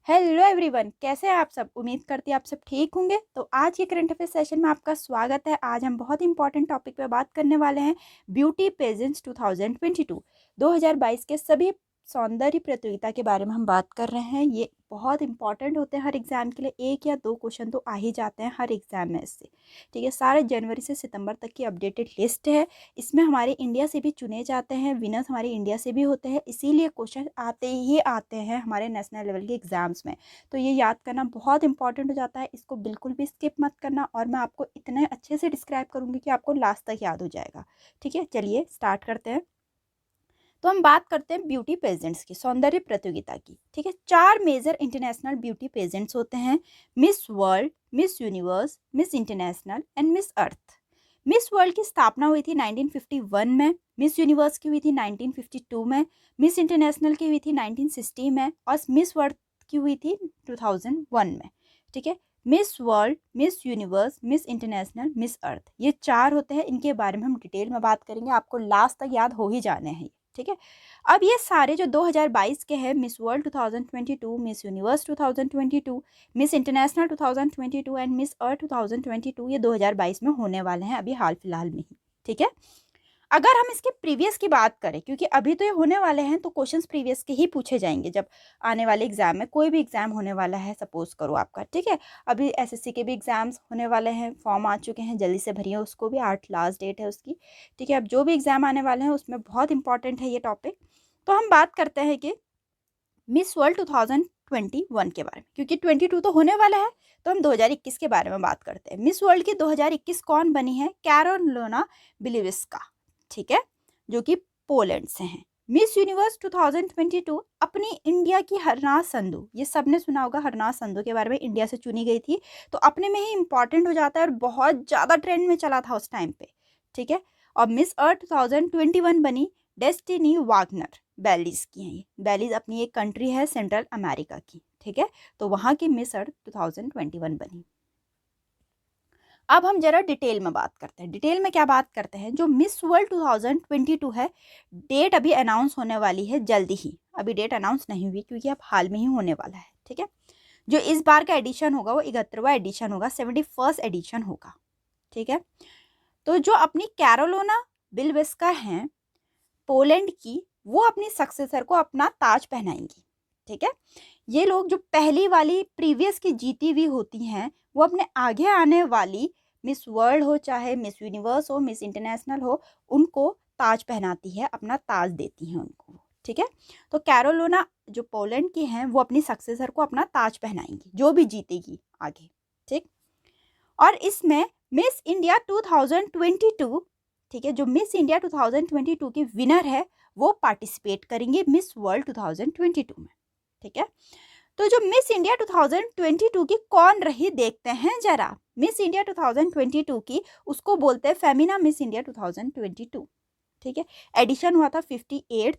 Hello everyone, कैसे हैं आप सब। उम्मीद करती हूँ आप सब ठीक होंगे। तो आज के करंट अफेयर सेशन में आपका स्वागत है। आज हम बहुत इंपॉर्टेंट टॉपिक पे बात करने वाले हैं। ब्यूटी पेजेंट्स 2022 के सभी सौंदर्य प्रतियोगिता के बारे में हम बात कर रहे हैं। ये बहुत इंपॉर्टेंट होते हैं हर एग्जाम के लिए। 1 या 2 क्वेश्चन तो आ ही जाते हैं हर एग्जाम में इससे। ठीक है, सारे जनवरी से सितंबर तक की अपडेटेड लिस्ट है। इसमें हमारे इंडिया से भी चुने जाते हैं, विनर्स हमारे इंडिया से भी होते हैं, इसीलिए क्वेश्चन आते ही आते हैं हमारे नेशनल लेवल के एग्जाम्स में। तो ये याद करना बहुत इंपॉर्टेंट हो जाता है, इसको बिल्कुल भी स्किप मत करना। और मैं आपको इतने अच्छे से डिस्क्राइब करूँगी कि आपको लास्ट तक याद हो जाएगा। ठीक है, चलिए स्टार्ट करते हैं। तो हम बात करते हैं ब्यूटी पेजेंट्स की, सौंदर्य प्रतियोगिता की। ठीक है, 4 मेजर इंटरनेशनल ब्यूटी पेजेंट्स होते हैं: Miss World, Miss Universe, Miss international and Miss earth. Miss world की स्थापना हुई थी 1951 में, मिस यूनिवर्स की हुई थी 1952 में, मिस इंटरनेशनल की हुई थी 1960 में और मिस वर्ल्ड की हुई थी 2001 में। ठीक है, Miss World, Miss Universe, Miss International, Miss Earth, ये 4 होते हैं। इनके बारे में हम डिटेल में बात करेंगे, आपको लास्ट तक याद हो ही जाने हैं। ठीक है, अब ये सारे जो 2022 के हैं, Miss World 2022, Miss Universe 2022, Miss International 2022 and Miss Earth 2022, ये 2022 में होने वाले हैं, अभी हाल फिलहाल में ही। ठीक है, अगर हम इसके प्रीवियस की बात करें, क्योंकि अभी तो ये होने वाले हैं, तो क्वेश्चंस प्रीवियस के ही पूछे जाएंगे जब आने वाले एग्जाम में कोई भी एग्जाम होने वाला है, सपोज करो आपका। ठीक है, अभी एसएससी के भी एग्जाम्स होने वाले हैं, फॉर्म आ चुके हैं, जल्दी से भरिए उसको भी, 8 लास्ट डेट है उसकी। ठीक है, अब जो भी एग्जाम आने वाले हैं उसमें बहुत इंपॉर्टेंट है ये टॉपिक। तो हम बात करते हैं कि मिस वर्ल्ड 2021 के बारे में, क्योंकि 22 तो होने वाला है, तो हम 2021 के बारे में बात करते हैं। मिस वर्ल्ड की 2021 कौन बनी है? कैरोलिना बिलिविस्का। ठीक है, जो कि पोलैंड से हैं। मिस यूनिवर्स 2022 अपनी इंडिया की हरनाज संधू, ये सबने सुना होगा हरनाज संधू के बारे में, इंडिया से चुनी गई थी, तो अपने में ही इंपॉर्टेंट हो जाता है और बहुत ज़्यादा ट्रेंड में चला था उस टाइम पे। ठीक है, और मिस अर्थ 2021 बनी डेस्टिनी वागनर, बेलीज की हैं। ये बेलीज अपनी एक कंट्री है सेंट्रल अमेरिका की। ठीक है, तो वहाँ की मिस अर्थ 2021 बनी। अब हम जरा डिटेल में बात करते हैं। डिटेल में क्या बात करते हैं, जो मिस वर्ल्ड 2022 है, डेट अभी अनाउंस होने वाली है जल्दी ही। अभी डेट अनाउंस नहीं हुई क्योंकि अब हाल में ही होने वाला है। ठीक है, जो इस बार का एडिशन होगा वो 71वां एडिशन होगा, 71st एडिशन होगा। ठीक है, तो जो अपनी कैरोलिना बिलिविस्का हैं पोलैंड की, वो अपनी सक्सेसर को अपना ताज पहनाएंगी। ठीक है, ये लोग जो पहली वाली प्रीवियस की जीती हुई होती हैं, वो अपने आगे आने वाली मिस वर्ल्ड हो, चाहे मिस यूनिवर्स हो, मिस इंटरनेशनल हो, उनको ताज पहनाती है, अपना ताज देती हैं उनको। ठीक है, तो कैरोलिना जो पोलैंड की हैं, वो अपनी सक्सेसर को अपना ताज पहनाएंगी, जो भी जीतेगी आगे। ठीक, और इसमें मिस इंडिया 2022, ठीक है, जो मिस इंडिया 2022 की विनर है, वो पार्टिसिपेट करेंगे मिस वर्ल्ड 2022 में। ठीक है, तो जो मिस इंडिया 2022 की कौन रही देखते हैं जरा। मिस इंडिया 2022 की, उसको बोलते हैं फेमिना मिस इंडिया 2022। ठीक है, एडिशन हुआ था 58th,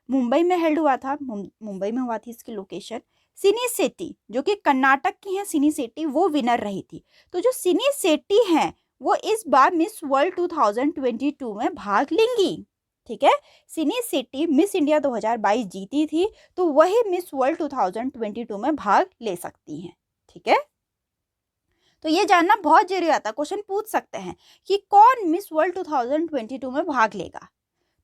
मुंबई में हेल्ड हुआ था, मुंबई में हुआ थी इसकी लोकेशन। सिनी सेट्टी, जो कि कर्नाटक की हैं, सिनी सेट्टी, वो विनर रही थी। तो जो सिनी सेट्टी हैं, वो इस बार मिस वर्ल्ड 2022 में भाग लेंगी। ठीक है, सिनी सेट्टी मिस इंडिया 2022 जीती थी, तो वही मिस वर्ल्ड 2022 में भाग ले सकती हैं। ठीक है, तो ये जानना बहुत जरूरी आता है, क्वेश्चन पूछ सकते हैं कि कौन मिस वर्ल्ड 2022 में भाग लेगा।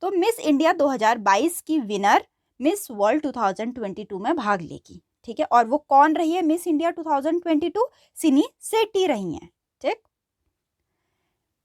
तो मिस इंडिया 2022 की विनर मिस वर्ल्ड 2022 में भाग लेगी। ठीक है, और वो कौन रही है मिस इंडिया 2022? सिनी सेट्टी रही हैं। ठीक,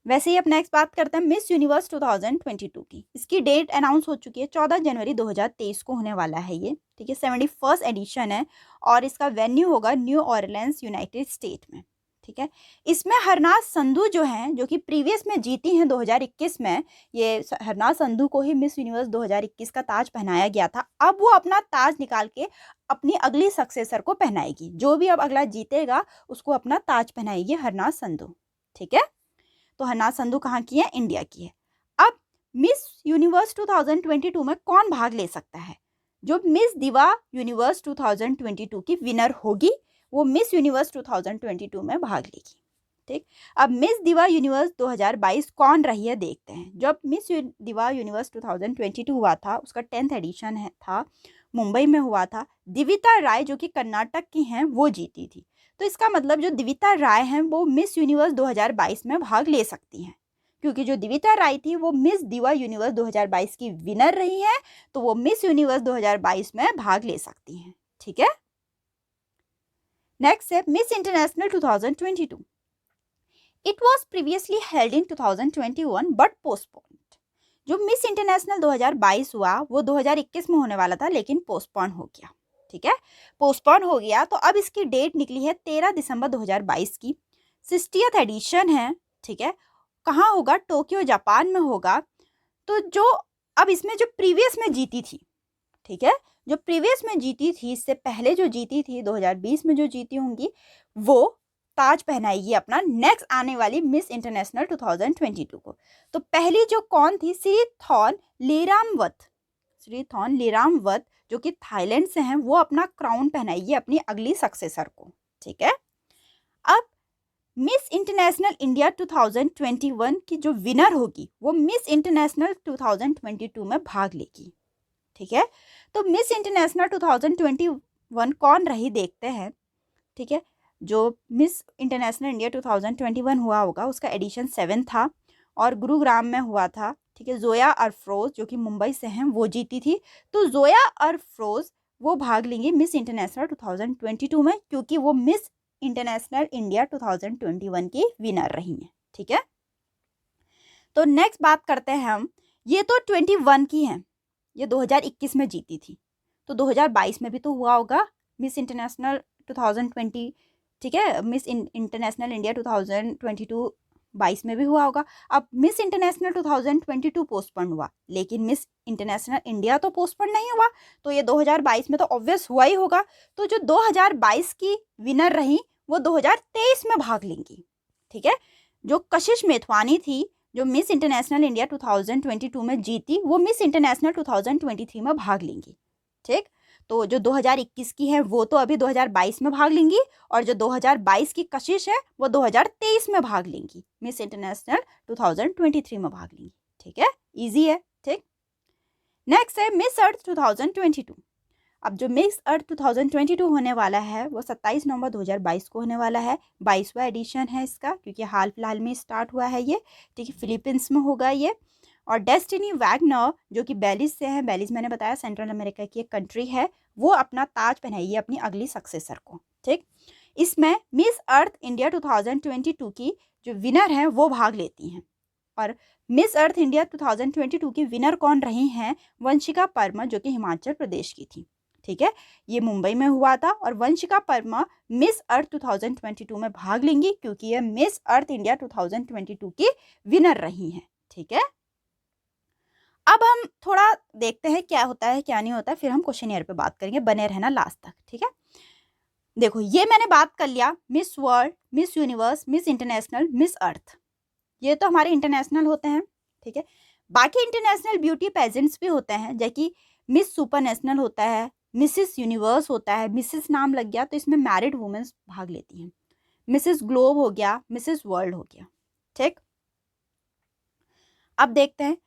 वैसे ही अब नेक्स्ट बात करते हैं मिस यूनिवर्स 2022 की। इसकी डेट अनाउंस हो चुकी है, 14 जनवरी 2023 को होने वाला है ये। ठीक है, 71st एडिशन है और इसका वेन्यू होगा न्यू ऑरलेंस, यूनाइटेड स्टेट में। ठीक है, इसमें हरनाज संधू जो हैं, जो कि प्रीवियस में जीती हैं 2021 में, ये हरनाज संधू को ही मिस यूनिवर्स 2021 का ताज पहनाया गया था। अब वो अपना ताज निकाल के अपनी अगली सक्सेसर को पहनाएगी, जो भी अब अगला जीतेगा उसको अपना ताज पहनाएगी हरनाज संधू। ठीक है, तो हरनाज संधू कहाँ की है? इंडिया की है। अब मिस यूनिवर्स 2022 में कौन भाग ले सकता है? जो मिस दिवा यूनिवर्स 2022 की विनर होगी, वो मिस यूनिवर्स 2022 में भाग लेगी। ठीक, अब मिस दिवा यूनिवर्स 2022 कौन रही है देखते हैं। जब मिस दिवा यूनिवर्स 2022 हुआ था, उसका 10th एडिशन था, मुंबई में हुआ था। दिविता राय जो कि कर्नाटक की हैं वो जीती थी। तो इसका मतलब जो दिविता राय हैं वो मिस यूनिवर्स 2022 में भाग ले सकती हैं, क्योंकि जो दिविता राय थी वो मिस दिवा यूनिवर्स 2022 की विनर रही हैं, तो वो मिस यूनिवर्स 2022 में भाग ले सकती हैं। ठीक है, नेक्स्ट है miss International 2022। It was previously held in 2021 but postponed. जो मिस इंटरनेशनल 2022 हुआ वो 2021 में होने वाला था, लेकिन पोस्टपोन हो गया। ठीक है, पोस्टपोन हो गया, तो अब इसकी डेट निकली है 13 दिसंबर 2022 की। 60th एडिशन है। ठीक है, कहाँ होगा? टोक्यो जापान में होगा। तो जो अब इसमें जो प्रीवियस में जीती थी, ठीक है, जो प्रीवियस में जीती थी, इससे पहले जो जीती थी 2020 में जो जीती होंगी, वो ताज पहनाएगी अपना नेक्स्ट आने वाली मिस इंटरनेशनल 2022 को। तो पहली जो कौन थी? श्रीथॉन लीरामवत जो कि थाईलैंड से हैं, वो अपना क्राउन पहनाएगी अपनी अगली सक्सेसर को। ठीक है, अब मिस इंटरनेशनल इंडिया 2021 की जो विनर होगी वो मिस इंटरनेशनल 2022 में भाग लेगी। ठीक है, तो मिस इंटरनेशनल 2021 कौन रही देखते हैं। ठीक है, जो मिस इंटरनेशनल इंडिया 2021 हुआ होगा उसका एडिशन 7 था और गुरुग्राम में हुआ था। ठीक है, जोया अरफरोज जो कि मुंबई से हैं वो जीती थी। तो जोया अरफरोज वो भाग लेंगी मिस इंटरनेशनल 2022 में, क्योंकि वो मिस इंटरनेशनल इंडिया 2021 की विनर रही हैं। ठीक है, तो नेक्स्ट बात करते हैं हम, ये तो 21 की हैं, ये 2021 में जीती थी, तो 2022 में भी तो हुआ होगा मिस इंटरनेशनल 2020। ठीक है, मिस इंटरनेशनल इंडिया 2022 22 में भी हुआ होगा। अब मिस इंटरनेशनल 2022 पोस्टपोन हुआ, लेकिन मिस इंटरनेशनल इंडिया तो पोस्टपोन नहीं हुआ, तो ये 2022 में तो ऑब्वियस हुआ ही होगा। तो जो 2022 की विनर रही वो 2023 में भाग लेंगी। ठीक है, जो कशिश मेथवानी थी जो मिस इंटरनेशनल इंडिया 2022 में जीती, वो मिस इंटरनेशनल 2023 में भाग लेंगी। ठीक, तो जो 2021 की है वो तो अभी 2022 में भाग लेंगी, और जो 2022 की कशिश है वो 2023 में भाग लेंगी, मिस इंटरनेशनल 2023 में भाग लेंगी। ठीक है, इजी है। ठीक, नेक्स्ट है मिस अर्थ 2022। अब जो मिस अर्थ 2022 होने वाला है वो 27 नवंबर 2022 को होने वाला है। 22वां एडिशन है इसका, क्योंकि हाल फिलहाल में स्टार्ट हुआ है ये। ठीक है, फिलीपींस में होगा ये। और डेस्टिनी वैगनर जो कि बेलिज से है, बेलिज मैंने बताया सेंट्रल अमेरिका की एक कंट्री है, वो अपना ताज पहनाएगी अपनी अगली सक्सेसर को। ठीक, इसमें मिस अर्थ इंडिया 2022 की जो विनर हैं वो भाग लेती हैं। और मिस अर्थ इंडिया 2022 की विनर कौन रही हैं? वंशिका परमार जो कि हिमाचल प्रदेश की थी। ठीक है, ये मुंबई में हुआ था, और वंशिका परमार मिस अर्थ 2022 में भाग लेंगी, क्योंकि ये मिस अर्थ इंडिया 2022 की विनर रही हैं। ठीक है, अब हम थोड़ा देखते हैं क्या होता है क्या नहीं होता है, फिर हम क्वेश्चनियर पे बात करेंगे, बने रहना लास्ट तक। ठीक है, देखो ये मैंने बात कर लिया Miss World, Miss Universe, Miss International, Miss Earth, ये तो हमारे इंटरनेशनल होते हैं। ठीक है, बाकी इंटरनेशनल ब्यूटी पेजेंट्स भी होते हैं, जैसे मिस सुपर नेशनल होता है, मिसिस यूनिवर्स होता है, मिसिस नाम लग गया तो इसमें मैरिड वुमेन्स भाग लेती हैं। मिसिस ग्लोब हो गया, मिसिस वर्ल्ड हो गया। ठीक, अब देखते हैं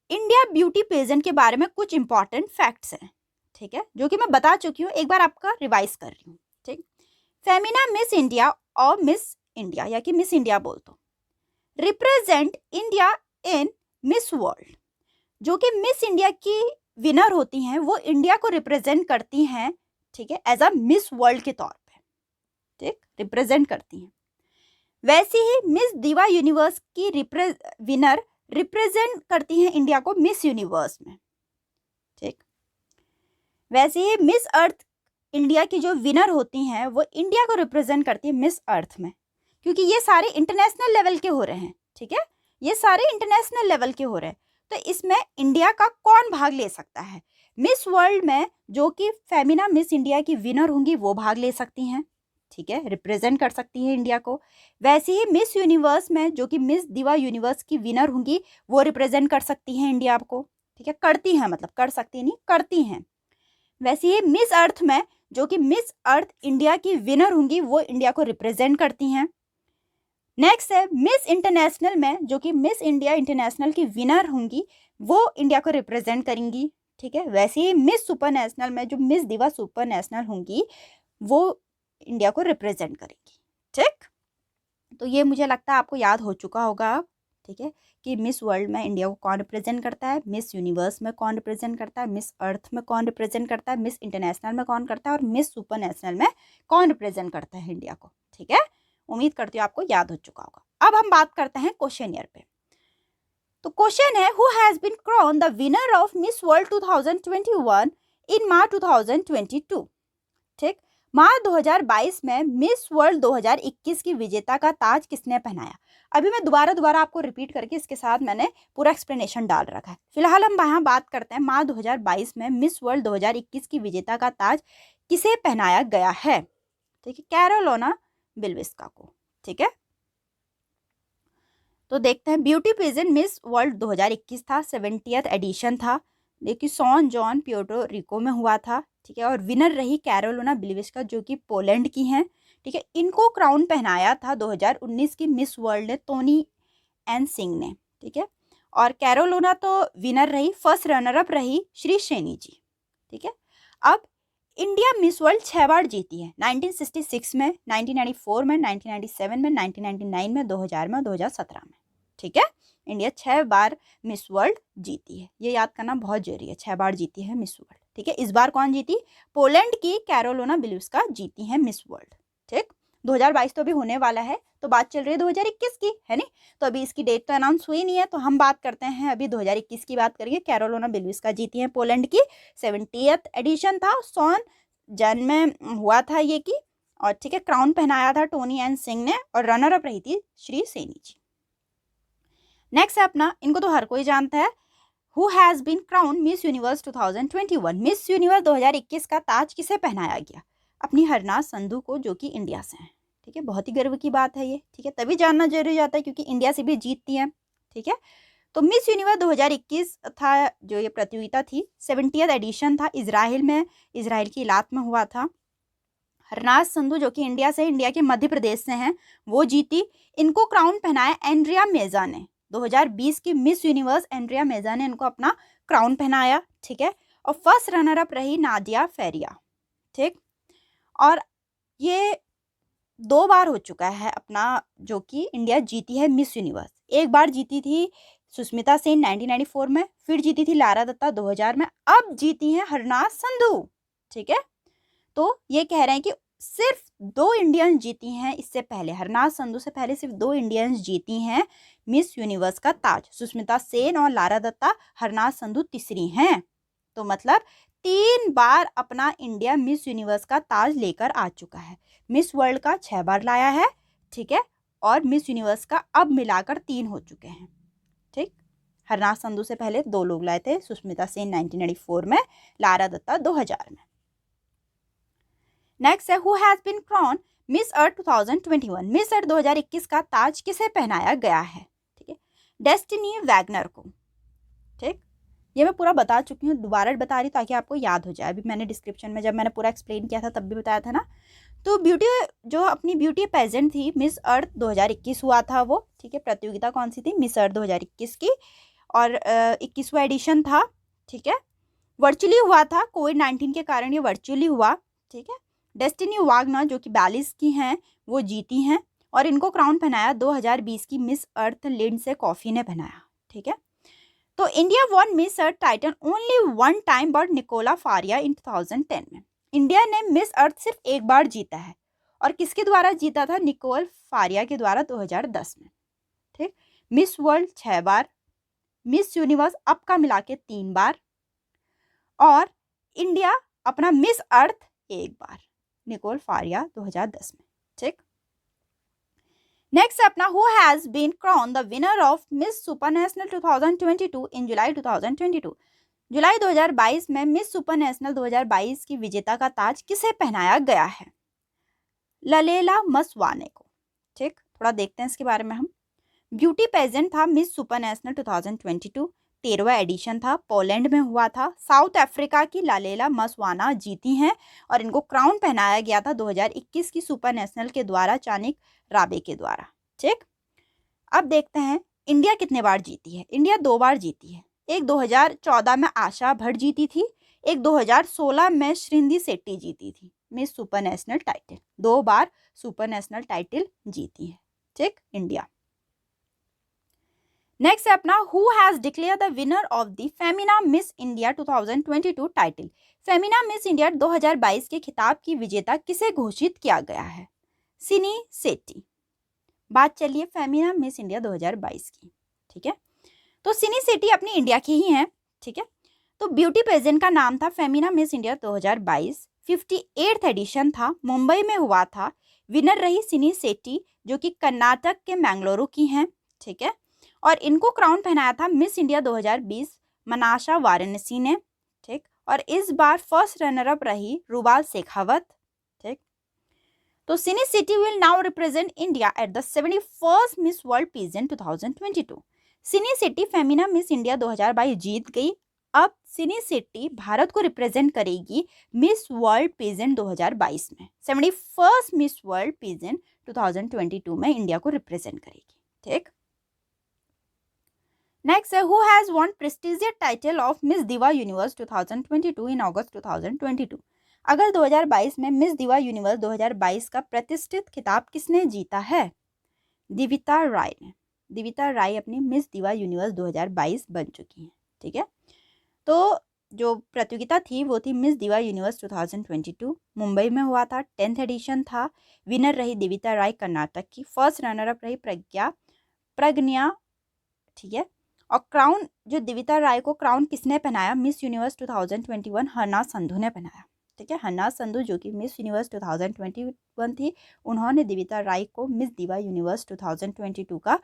इंडिया ब्यूटी पेजेंट के बारे में कुछ इंपॉर्टेंट फैक्ट्स हैं। ठीक है, जो कि मैं बता चुकी हूँ, एक बार आपका रिवाइज कर रही हूँ। ठीक, फेमिना मिस इंडिया और मिस इंडिया या कि मिस इंडिया बोल तो represent India in miss world. जो कि मिस इंडिया की विनर होती हैं वो इंडिया को रिप्रेजेंट करती हैं। ठीक है, एज अ मिस वर्ल्ड के तौर पे, ठीक, रिप्रेजेंट करती हैं। वैसे ही मिस दिवा यूनिवर्स की विनर रिप्रेजेंट करती हैं इंडिया को मिस यूनिवर्स में। ठीक, वैसे ही मिस अर्थ इंडिया की जो विनर होती हैं वो इंडिया को रिप्रेजेंट करती है मिस अर्थ में, क्योंकि ये सारे इंटरनेशनल लेवल के हो रहे हैं। ठीक है, ये सारे इंटरनेशनल लेवल के हो रहे हैं, तो इसमें इंडिया का कौन भाग ले सकता है? मिस वर्ल्ड में जो कि फेमिना मिस इंडिया की विनर होंगी वो भाग ले सकती हैं। ठीक है, रिप्रेजेंट कर सकती है इंडिया को। वैसे ही मिस यूनिवर्स में जो कि मिस दिवा यूनिवर्स की विनर होंगी वो रिप्रेजेंट कर सकती हैं इंडिया को। ठीक है, करती हैं, मतलब कर सकती नहीं, करती हैं। वैसे ही मिस अर्थ में जो कि मिस अर्थ इंडिया की विनर होंगी वो इंडिया को रिप्रेजेंट करती हैं। नेक्स्ट है मिस इंटरनेशनल में जो कि मिस इंडिया इंटरनेशनल की विनर होंगी वो इंडिया को रिप्रेजेंट करेंगी। ठीक है। वैसे ही मिस सुपर नेशनल में जो मिस दिवा सुपर नेशनल होंगी वो इंडिया को रिप्रेजेंट करेंगी। ठीक, तो ये मुझे लगता है आपको याद हो चुका होगा अब, ठीक है, कि मिस वर्ल्ड में इंडिया को कौन रिप्रेजेंट करता है, मिस यूनिवर्स में कौन रिप्रेजेंट करता है, मिस अर्थ में कौन रिप्रेजेंट करता है, मिस इंटरनेशनल में कौन करता है और मिस सुपर नेशनल में कौन रिप्रेजेंट करता है इंडिया को। ठीक है, उम्मीद करती हूँ आपको याद हो चुका होगा। अब हम बात करते हैं क्वेश्चनियर पे। तो क्वेश्चन है, who has been crowned the winner of Miss World 2021 in March 2022। ठीक, मार्च 2022 में मिस वर्ल्ड 2021 की विजेता का ताज किसने पहनाया। अभी मैं दोबारा आपको रिपीट करके इसके साथ मैंने पूरा एक्सप्लेनेशन डाल रखा है। फिलहाल हम यहाँ बात करते हैं मार्च 2022 में मिस वर्ल्ड 2021 की विजेता का ताज किसे पहनाया गया है। ठीक है, कैरोलिना बिल्विस्का को। ठीक है, तो देखते हैं। ब्यूटी पेजेंट मिस वर्ल्ड 2021 था, 70th एडिशन था, देखिए सॉन जॉन प्योर्टो रिको में हुआ था। ठीक है, और विनर रही कैरोलिना बिल्विस्का जो कि पोलैंड की हैं। ठीक है, इनको क्राउन पहनाया था 2019 की मिस वर्ल्ड ने टोनी एन सिंह ने। ठीक है, और कैरोलिना तो विनर रही, फर्स्ट रनर अप रही श्री सैनी जी। ठीक है, अब इंडिया मिस वर्ल्ड 6 बार जीती है, 1966 में, 1994 में, 1997 में, 1999 में, 2000 में, 2017 में। ठीक है, इंडिया 6 बार मिस वर्ल्ड जीती है, ये याद करना बहुत जरूरी है, 6 बार जीती है मिस वर्ल्ड। ठीक है, इस बार कौन जीती, पोलैंड की कैरोलिना बिल्विस्का जीती है मिस वर्ल्ड। ठीक, 2022 तो अभी होने वाला है, तो बात चल रही है 2021 की, है नहीं, तो अभी इसकी डेट तो अनाउंस हुई नहीं है, तो हम बात करते हैं अभी 2021 की बात करेंगे। कैरोलिना बिल्विस्का जीती है पोलैंड की, 70th एडिशन था, सॉन जन में हुआ था ये की, और ठीक है, क्राउन पहनाया था टोनी एन सिंह ने, और रनर अप रही थी श्री सैनी जी। नेक्स्ट है अपना, इनको तो हर कोई जानता है, who has been crown Miss Universe 2021। Miss Universe 2021 का ताज किसे पहनाया गया, अपनी हरनाज संधू को जो कि इंडिया से हैं। ठीक है, बहुत ही गर्व की बात है ये। ठीक है, तभी जानना जरूरी जाता है क्योंकि इंडिया से भी जीतती है। ठीक है, तो मिस यूनिवर्स 2021 था जो ये प्रतियोगिता थी, 70th एडिशन था, इजराइल में, इजराइल की इलाक में हुआ था। हरनाज संधू जो कि इंडिया से, इंडिया के मध्य प्रदेश से हैं, वो जीती। इनको क्राउन पहनाया एंड्रिया मेजा ने, 2020 की मिस यूनिवर्स एंड्रिया मेजा ने इनको अपना क्राउन पहनाया। ठीक है, और फर्स्ट रनर अप रही नादिया फेरिया। ठीक, और ये 2 बार हो चुका है अपना जो कि इंडिया जीती है मिस यूनिवर्स। एक बार जीती थी सुष्मिता सेन 1994 में, फिर जीती थी लारा दत्ता 2000 में, अब जीती हैं हरनाज संधू। ठीक है, तो ये कह रहे हैं कि सिर्फ 2 इंडियंस जीती हैं इससे पहले, हरनाज संधू से पहले सिर्फ 2 इंडियंस जीती हैं मिस यूनिवर्स का ताज, सुष्मिता सेन और लारा दत्ता, हरनाज संधू तीसरी हैं। तो मतलब 3 बार अपना इंडिया मिस यूनिवर्स का ताज लेकर आ चुका है। मिस वर्ल्ड का 6 बार लाया है। ठीक है, और मिस यूनिवर्स का अब मिलाकर 3 हो चुके हैं। ठीक, हरनाज संधू से पहले 2 लोग लाए थे, सुष्मिता सेन 1994 में, लारा दत्ता 2000 में। नेक्स्ट है, who has been crown Miss Earth 2021। Miss Earth 2021 का ताज किसे पहनाया गया है। ठीक है, डेस्टिनी वैगनर को। ठीक, ये मैं पूरा बता चुकी हूँ, दोबारा बता रही ताकि आपको याद हो जाए। अभी मैंने डिस्क्रिप्शन में जब मैंने पूरा एक्सप्लेन किया था तब भी बताया था ना। तो ब्यूटी जो अपनी ब्यूटी पेजेंट थी मिस अर्थ 2021 हुआ था वो। ठीक है, प्रतियोगिता कौन सी थी, मिस अर्थ 2021 की, और 21वां एडिशन था। ठीक है, वर्चुअली हुआ था, कोविड-19 के कारण ये वर्चुअली हुआ। ठीक है, डेस्टिनी वागनर जो कि 42 की हैं वो जीती हैं, और इनको क्राउन पहनाया 2020 की मिस अर्थ लिंडसे कॉफी ने पहनाया। ठीक है, तो India won Miss Earth title only 1 time but Nicola Faria in 2010 में। इंडिया ने मिस अर्थ सिर्फ 1 बार जीता है, और किसके द्वारा जीता था, निकोल फारिया के द्वारा 2010 में। ठीक, मिस वर्ल्ड 6 बार, मिस यूनिवर्स अब का मिला के 3 बार, और इंडिया अपना मिस अर्थ 1 बार, निकोल फारिया 2010 में। ठीक, नेक्स्ट अपना, who has been crown the winner of Miss Supranational 2022 in July 2022। जुलाई 2022 में मिस सुपरनेशनल 2022 की विजेता का ताज किसे पहनाया गया है, ललेला मसवाने को। ठीक, थोड़ा देखते हैं इसके बारे में हम। ब्यूटी पेजेंट था मिस सुपरनेशनल 2022, 13वां एडिशन था, पोलैंड में हुआ था, साउथ अफ्रीका की ललेला मसवाना जीती हैं, और इनको क्राउन पहनाया गया था 2021 की सुपर नेशनल के द्वारा, चानिक राबे के द्वारा। ठीक, अब देखते हैं इंडिया कितने बार जीती है। इंडिया 2 बार जीती है, एक 2014 में आशा भट्ट जीती थी, एक 2016 में श्रृंगी शेट्टी जीती थी मिस सुपर नेशनल टाइटल। 2 बार सुपर नेशनल टाइटल जीती है, ठीक, इंडिया। नेक्स्ट है अपना, who has declare the winner of the Femina Miss India 2022 title. Femina Miss India 2022 के खिताब की विजेता किसे घोषित किया गया है? सिनी सेट्टी। बात चलिए फेमिना मिस इंडिया 2022 की, ठीक है। तो सिनी सेट्टी अपनी इंडिया की ही हैं, ठीक है। तो ब्यूटी पेजेंट का नाम था Femina Miss India 2022, 58th addition था, मुंबई में हुआ था। विनर रही सिनी सेट्टी जो कि कर्नाटक के मैंगलोरू की हैं, ठीक है। और इनको क्राउन पहनाया था मिस इंडिया 2020 मनाशा वाराणसी ने, ठीक। और इस बार फर्स्ट रनर अप रही रुबाल शेखावत, ठीक। तो Sini Shetty will now represent India at the 71st Miss World pageant 2022। Sini Shetty Femina Miss India 2022 जीत गई। अब सिनी सेट्टी भारत को रिप्रेजेंट करेगी मिस वर्ल्ड पेजेंट 2022 में। 71st मिस वर्ल्ड पेजेंट 2022 में इंडिया को रिप्रेजेंट करेगी, ठीक। नेक्स्ट है, who has won prestigious title of Miss दिवा यूनिवर्स 2022 इन अगस्त 2022। अगस्त 2022 में मिस दिवा यूनिवर्स 2022 का प्रतिष्ठित खिताब किसने जीता है? दिविता राय ने। दिविता राय अपनी मिस दिवा यूनिवर्स 2022 बन चुकी हैं, ठीक है। तो जो प्रतियोगिता थी वो थी मिस दिवा यूनिवर्स 2022, मुंबई में हुआ था, 10th एडिशन था। विनर रही दिविता राय कर्नाटक की, फर्स्ट रनर अप रही प्रज्ञा, ठीक है। और क्राउन, जो दिविता राय को क्राउन किसने पहनाया? मिस यूनिवर्स 2021 हरना संधू ने पहनाया, ठीक है। हरना संधू जो कि मिस यूनिवर्स 2021 थी, उन्होंने दिविता राय को मिस दिवा यूनिवर्स 2022 का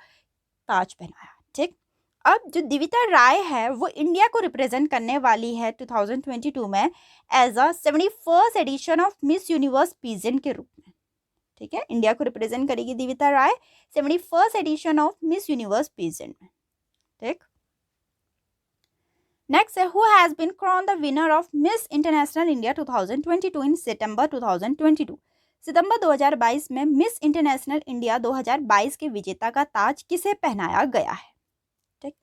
ताज पहनाया, ठीक। अब जो दिविता राय है वो इंडिया को रिप्रेजेंट करने वाली है 2022 में as a 71st edition of Miss Universe pageant के रूप में, ठीक है। इंडिया को रिप्रेजेंट करेगी Divita Rai 71st edition of Miss Universe pageant में, ठीक। नेक्स्ट है, who has been crowned the winner of Miss International India 2022 in सितंबर 2022। सितंबर 2022 में मिस इंटरनेशनल इंडिया 2022 के विजेता का ताज किसे पहनाया गया है? ठीक,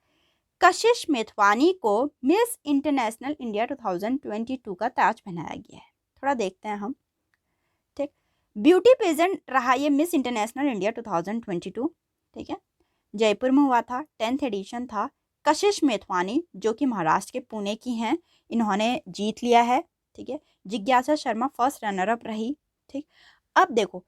कशिश मेथवानी को मिस इंटरनेशनल इंडिया 2022 का ताज पहनाया गया है। थोड़ा देखते हैं हम, ठीक। ब्यूटी पेजेंट रहा ये मिस इंटरनेशनल इंडिया 2022, ठीक है। जयपुर में हुआ था, 10th एडिशन था। कशिश मेथवानी जो कि महाराष्ट्र के पुणे की हैं, इन्होंने जीत लिया है, ठीक है। जिज्ञासा शर्मा फर्स्ट रनर अप रही, ठीक। अब देखो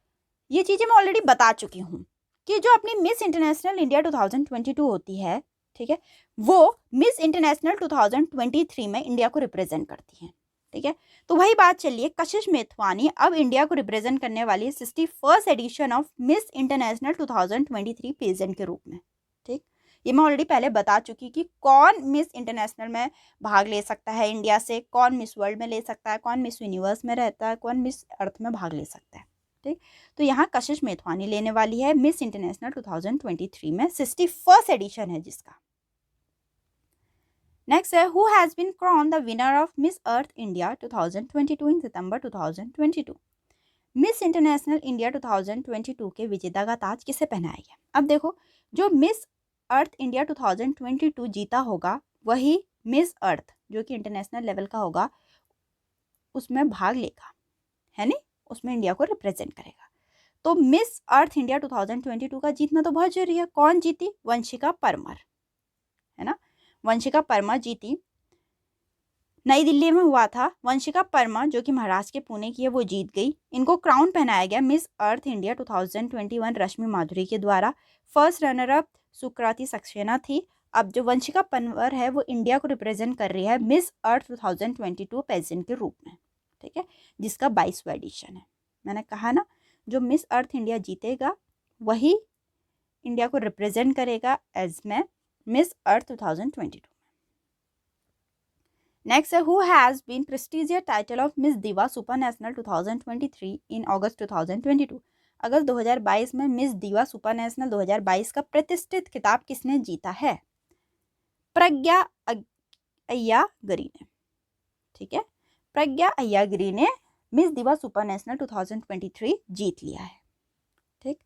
ये चीज़ें मैं ऑलरेडी बता चुकी हूँ कि जो अपनी मिस इंटरनेशनल इंडिया 2022 होती है, ठीक है, वो मिस इंटरनेशनल 2023 में इंडिया को रिप्रेजेंट करती हैं, ठीक है। तो वही बात चलिए, कशिश मेथवानी अब इंडिया को रिप्रेजेंट करने वाली है 61st edition of Miss International 2023 pageant के रूप में, ठीक। ये मैं ऑलरेडी पहले बता चुकी कि कौन मिस इंटरनेशनल में भाग ले सकता है इंडिया से, कौन मिस वर्ल्ड में ले सकता है, कौन मिस यूनिवर्स में रहता है, कौन मिस अर्थ में भाग ले सकता है, ठीक। तो यहाँ कशिश मेथवानी लेने वाली है मिस इंटरनेशनल 2023 में, 61st एडिशन है जिसका। नेक्स्ट है, who has been crowned the winner of Miss Earth India 2022 in सितंबर 2022। मिस इंटरनेशनल इंडिया 2022 के विजेता का ताज किसे पहनाया गया? अब देखो, जो मिस अर्थ इंडिया 2022 जीता होगा वही मिस अर्थ जो कि इंटरनेशनल लेवल का होगा उसमें भाग लेगा, है नहीं, उसमें इंडिया को रिप्रेजेंट करेगा। तो मिस अर्थ इंडिया 2022 का जीतना तो बहुत जरूरी है। कौन जीती? वंशिका परमार, है ना, वंशिका परमार जीती। नई दिल्ली में हुआ था। वंशिका परमार जो कि महाराष्ट्र के पुणे की है वो जीत गई। इनको क्राउन पहनाया गया मिस अर्थ इंडिया 2021 रश्मि माधुरी के द्वारा। फर्स्ट रनर अप सुकृति सक्सेना थी। अब जो वंशिका परमार है वो इंडिया को रिप्रेजेंट कर रही है मिस अर्थ 2022 पेजेंट के रूप में, ठीक है, जिसका 22वां एडिशन है। मैंने कहा ना, जो मिस अर्थ इंडिया जीतेगा वही इंडिया को रिप्रेजेंट करेगा एज में मिस अर्थ 2022। नेक्स्ट है, who has been prestigious title of Miss Diva Supranational 2023 in अगस्त 2022। अगस्त 2022 में मिस दिवा सुपर नेशनल 2022 का प्रतिष्ठित खिताब किसने जीता है? प्रज्ञा अय्यागरी ने, ठीक है, प्रज्ञा अय्यागरी ने मिस दिवा सुपर नेशनल 2023 जीत लिया है, ठीक।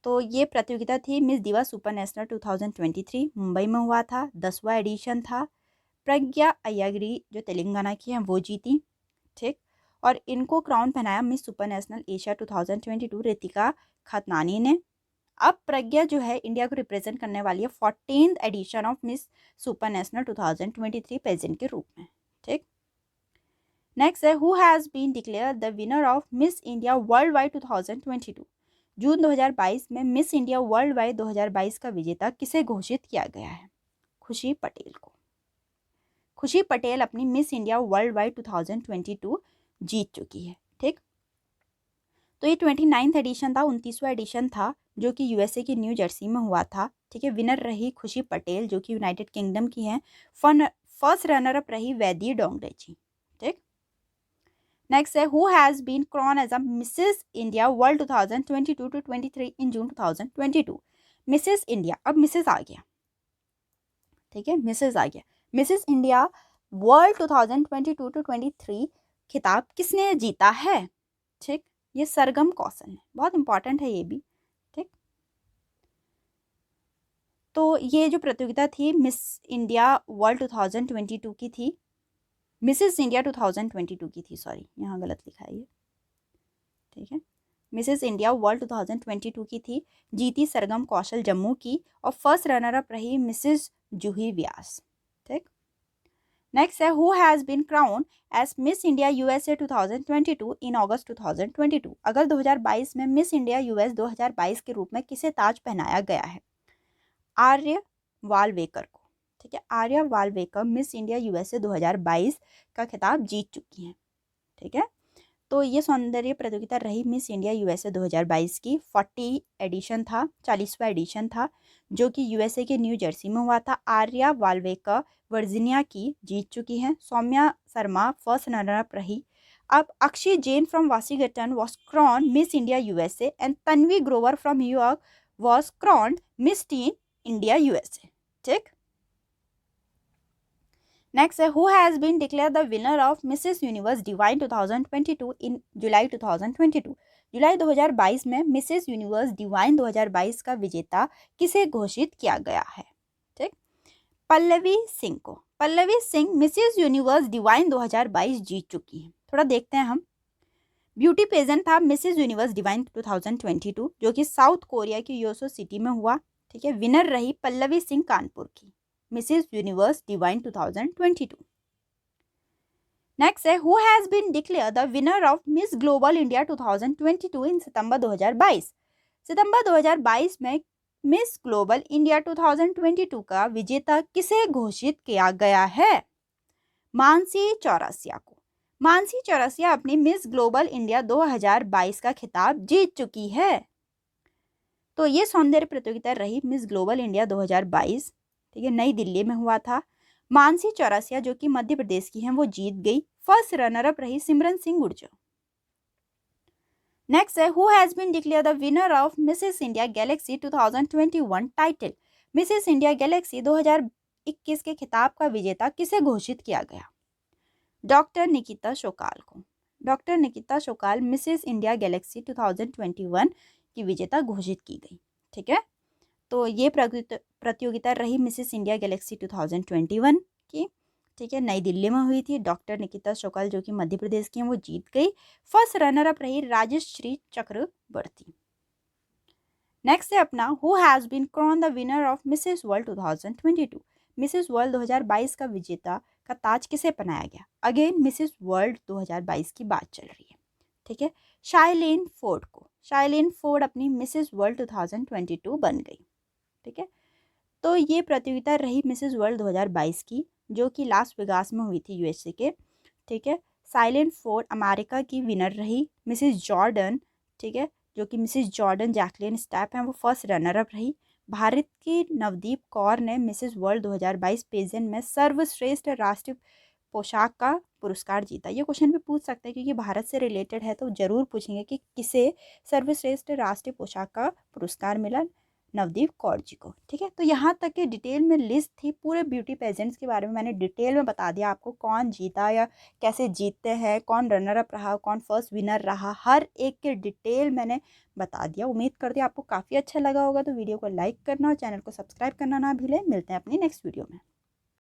तो ये प्रतियोगिता थी miss Diva Supranational 2023, Mumbai में हुआ था, 10वां एडिशन था। प्रज्ञा अय्यागिरी जो तेलंगाना की हैं वो जीती, ठीक। और इनको क्राउन पहनाया Miss super National Asia 2022 Ritika Khatnani ने। अब प्रज्ञा जो है इंडिया को रिप्रेजेंट करने वाली है 14th edition of Miss super national 2023 pageant के रूप में, ठीक। नेक्स्ट है who has been declare the winner of Miss India Worldwide 2022। जून 2022 में मिस इंडिया वर्ल्ड वाइड 2022 का विजेता किसे घोषित किया गया है? खुशी पटेल को। खुशी पटेल अपनी मिस इंडिया वर्ल्ड वाइड 2022 जीत चुकी है, ठीक। तो ये 29th एडिशन था, 29वां एडिशन था, जो कि यूएसए की न्यू जर्सी में हुआ था, ठीक है। विनर रही खुशी पटेल जो कि यूनाइटेड किंगडम की हैं। फर्स्ट रनर अप रही वैदी डोंगरे जी, ठीक। नेक्स्ट है who has been crown as a Mrs India World 2022 to 23 in जून 2022। मिसेस इंडिया, अब मिसेस आ गया, ठीक है, मिसेस आ गया। मिसेस इंडिया वर्ल्ड 2022 to 23 खिताब किसने जीता है? ठीक, ये सरगम कौशल है, बहुत इंपॉर्टेंट है ये भी, ठीक। तो ये जो प्रतियोगिता थी मिस इंडिया वर्ल्ड 2022 की थी, मिसेस इंडिया 2022 की थी, सॉरी यहाँ गलत लिखा है ये, ठीक है। मिसेस इंडिया वर्ल्ड 2022 की थी, जीती सरगम कौशल जम्मू की, और फर्स्ट रनर अप रही मिसेस जूही व्यास, ठीक। नेक्स्ट है who has been crown as Miss India USA 2022 in अगस्त 2022। अगस्त 2022 में मिस इंडिया यूएस 2022 के रूप में किसे ताज पहनाया गया है? आर्य वालवेकर को, ठीक है। आर्य वालवेकर मिस इंडिया यूएसए 2022 का खिताब जीत चुकी हैं, ठीक है। तो ये सौंदर्य प्रतियोगिता रही मिस इंडिया यूएसए 2022 की, 40 एडिशन था, 40वां एडिशन था, जो कि यूएसए के न्यू जर्सी में हुआ था। आर्या वालवेकर वर्जीनिया की जीत चुकी हैं। Saumya Sharma first runner up रही। अब Akshay Jain from Washington was crowned Miss India USA and Tanvi Grover from New York was crowned Miss Teen India USA, ठीक। नेक्स्ट है who has been declare the winner of Mrs Universe Divine 2022 in July 2022। जुलाई 2022 में Mrs Universe Divine 2022 का विजेता किसे घोषित किया गया है? ठीक, पल्लवी सिंह को। Pallavi Singh Mrs Universe Divine 2022 जीत चुकी हैं। थोड़ा देखते हैं हम। ब्यूटी पेजेंट था मिसेस यूनिवर्स डिवाइन 2022 जो कि साउथ कोरिया की योसो सिटी में हुआ, ठीक है। विनर रही पल्लवी सिंह कानपुर की, मिसेस यूनिवर्स डिवाइन 2022। नेक्स्ट है who has been declare the winner of Miss Global India 2022 in सितंबर 2022। सितंबर 2022 में मिस ग्लोबल इंडिया 2022 का विजेता किसे घोषित किया गया है? मानसी चौरसिया को। मानसी चौरसिया अपनी मिस ग्लोबल इंडिया 2022 का खिताब जीत चुकी है। तो ये सौंदर्य प्रतियोगिता रही मिस ग्लोबल इंडिया 2022, ठीक है, नई दिल्ली में हुआ था। मानसी चौरसिया जो कि मध्य प्रदेश की हैं वो जीत गई। फर्स्ट रनर अप रही सिमरन सिंह गुर्जर। नेक्स्ट है who has been declare the winner of Mrs India Galaxy 2021 title. Mrs India Galaxy 2021 के खिताब का विजेता किसे घोषित किया गया? डॉक्टर निकिता शोकाल को। Doctor Nikita Shokal Mrs India Galaxy 2021 की विजेता घोषित की गई, ठीक है। तो ये प्रतियोगिता रही मिसेस इंडिया गैलेक्सी 2021 की, ठीक है, नई दिल्ली में हुई थी। डॉक्टर निकिता शोकाल जो कि मध्य प्रदेश की हैं वो जीत गई। फर्स्ट रनर अप रही राजश्री चक्रवर्ती। नेक्स्ट है अपना who has been crowned the winner of Mrs World 2022। Mrs World 2022 का विजेता का ताज किसे पहनाया गया? अगेन मिसेस वर्ल्ड 2022 की बात चल रही है, ठीक है। शाइलिन फोर्ड को। शाइलिन फोर्ड अपनी मिसेस वर्ल्ड 2022 बन गई, ठीक है। तो ये प्रतियोगिता रही मिसेस वर्ल्ड 2022 की जो कि लास वेगास में हुई थी यूएसए के, ठीक है। साइलेंट फोर्ड अमेरिका की विनर रही। मिसेस जॉर्डन, ठीक है, जो कि मिसेस जॉर्डन जैकलिन स्टैप हैं वो फर्स्ट रनर अप रही। भारत की नवदीप कौर ने मिसेस वर्ल्ड 2022 पेजेंट में सर्वश्रेष्ठ राष्ट्रीय पोशाक का पुरस्कार जीता। ये क्वेश्चन भी पूछ सकते हैं क्योंकि भारत से रिलेटेड है तो जरूर पूछेंगे कि किसे सर्वश्रेष्ठ राष्ट्रीय पोशाक का पुरस्कार मिला। नवदीप कौर जी को। ठीक है, तो यहाँ तक के डिटेल में लिस्ट थी पूरे ब्यूटी पेजेंट्स के बारे में। मैंने डिटेल में बता दिया आपको कौन जीता या कैसे जीतते हैं, कौन रनर अप रहा, कौन फर्स्ट विनर रहा, हर एक के डिटेल मैंने बता दिया। उम्मीद करती हूँ आपको काफ़ी अच्छा लगा होगा। तो वीडियो को लाइक करना और चैनल को सब्सक्राइब करना ना भूलें। मिलते हैं अपनी नेक्स्ट वीडियो में।